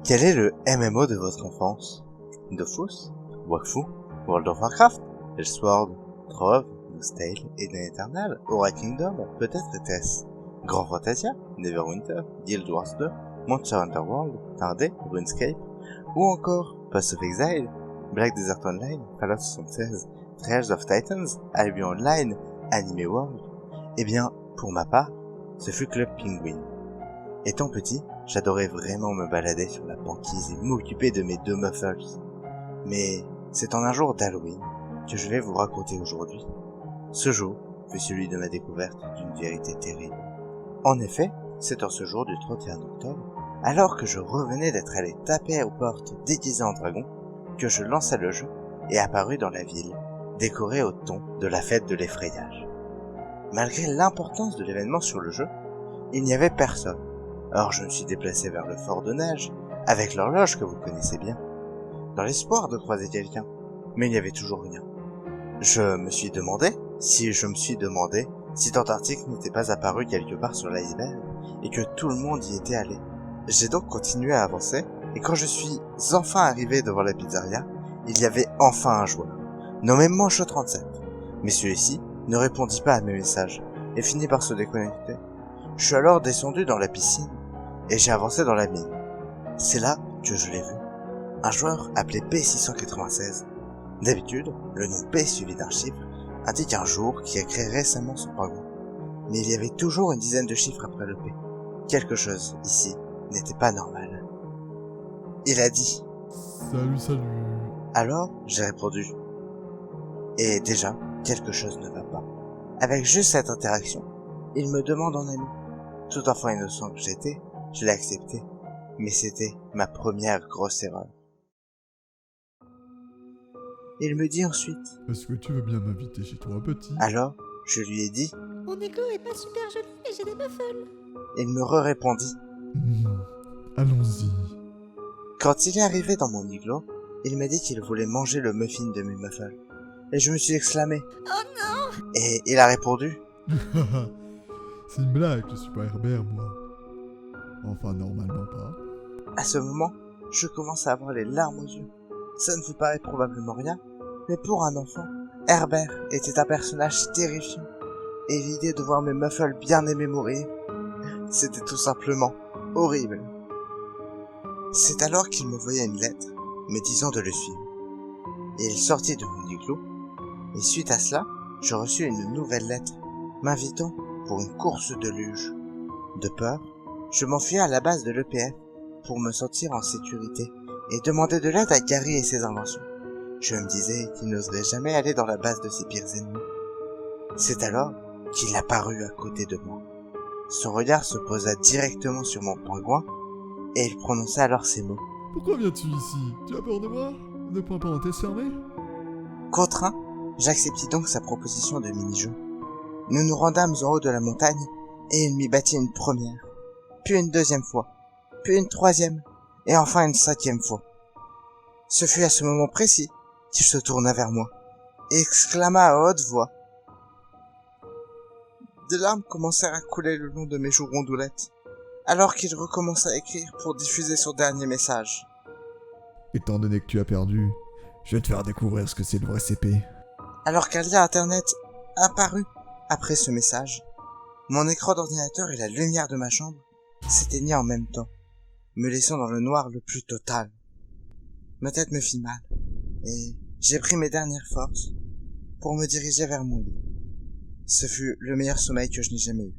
Quel est le MMO de votre enfance? Dofus, Wakfu, World of Warcraft, Elsword, Trove, Nostale, Eden Eternal, Aura Kingdom, peut-être était-ce Grand Fantasia, Neverwinter, Guild Wars 2, Monster Hunter World, Tardé, RuneScape, ou encore Path of Exile, Black Desert Online, Fallout 76, Trails of Titans, Albion Online, Anime World. Eh bien, pour ma part, ce fut Club Penguin. Étant petit, j'adorais vraiment me balader sur la banquise et m'occuper de mes 2 muffles. Mais c'est en un jour d'Halloween que je vais vous raconter aujourd'hui. Ce jour fut celui de ma découverte d'une vérité terrible. En effet, c'est en ce jour du 31 octobre, alors que je revenais d'être allé taper aux portes déguisé en dragon, que je lançai le jeu et apparus dans la ville, décoré au ton de la fête de l'effrayage. Malgré l'importance de l'événement sur le jeu, il n'y avait personne. Alors je me suis déplacé vers le fort de neige, avec l'horloge que vous connaissez bien, dans l'espoir de croiser quelqu'un, mais il n'y avait toujours rien. Je me suis demandé si Tantarctique n'était pas apparu quelque part sur l'iceberg, et que tout le monde y était allé. J'ai donc continué à avancer, et quand je suis enfin arrivé devant la pizzeria, il y avait enfin un joueur, nommé Mancho37, mais celui-ci ne répondit pas à mes messages, et finit par se déconnecter. Je suis alors descendu dans la piscine, et j'ai avancé dans la mine. C'est là que je l'ai vu. Un joueur appelé P696. D'habitude, le nom P suivi d'un chiffre indique un jour qui a créé récemment son pingouin. Mais il y avait toujours une dizaine de chiffres après le P. Quelque chose, ici, n'était pas normal. Il a dit « Salut. Alors, j'ai répondu. Et déjà, quelque chose ne va pas. Avec juste cette interaction, il me demande en ami. Tout enfant innocent que j'étais, je l'ai accepté. Mais c'était ma première grosse erreur. Il me dit ensuite. Est-ce que tu veux bien m'inviter chez toi, petit? Alors, je lui ai dit. Mon igloo est pas super joli, mais j'ai des muffles. Il me répondit. Allons-y. Quand il est arrivé dans mon igloo, il m'a dit qu'il voulait manger le muffin de mes muffles. Et je me suis exclamé. Oh non! Et il a répondu. C'est une blague, je suis pas Herbert, moi. Enfin, normalement pas. À ce moment, je commence à avoir les larmes aux yeux. Ça ne vous paraît probablement rien, mais pour un enfant, Herbert était un personnage terrifiant. Et l'idée de voir mes muffles bien aimés mourir, c'était tout simplement horrible. C'est alors qu'il m'envoya une lettre, me disant de le suivre. Et il sortit de mon igloo, et suite à cela, je reçus une nouvelle lettre, m'invitant pour une course de luge. De peur, je m'enfuis à la base de l'EPF pour me sentir en sécurité et demander de l'aide à Gary et ses inventions. Je me disais qu'il n'oserait jamais aller dans la base de ses pires ennemis. C'est alors qu'il apparut à côté de moi. Son regard se posa directement sur mon pingouin et il prononça alors ces mots. Pourquoi viens-tu ici? Tu as peur de moi? Ne prends pas en tête fermée? Contraint, j'acceptai donc sa proposition de mini-jeu. Nous nous rendâmes en haut de la montagne et il m'y battit une première, puis une deuxième fois, puis une troisième, et enfin une 5e fois. Ce fut à ce moment précis qu'il se tourna vers moi et exclama à haute voix. Des larmes commencèrent à couler le long de mes joues rondoulettes, alors qu'il recommença à écrire pour diffuser son dernier message. Étant donné que tu as perdu, je vais te faire découvrir ce que c'est le vrai CP. Alors qu'un lien internet apparut après ce message, mon écran d'ordinateur et la lumière de ma chambre s'éteignaient en même temps, me laissant dans le noir le plus total. Ma tête me fit mal, et j'ai pris mes dernières forces pour me diriger vers mon lit. Ce fut le meilleur sommeil que je n'ai jamais eu.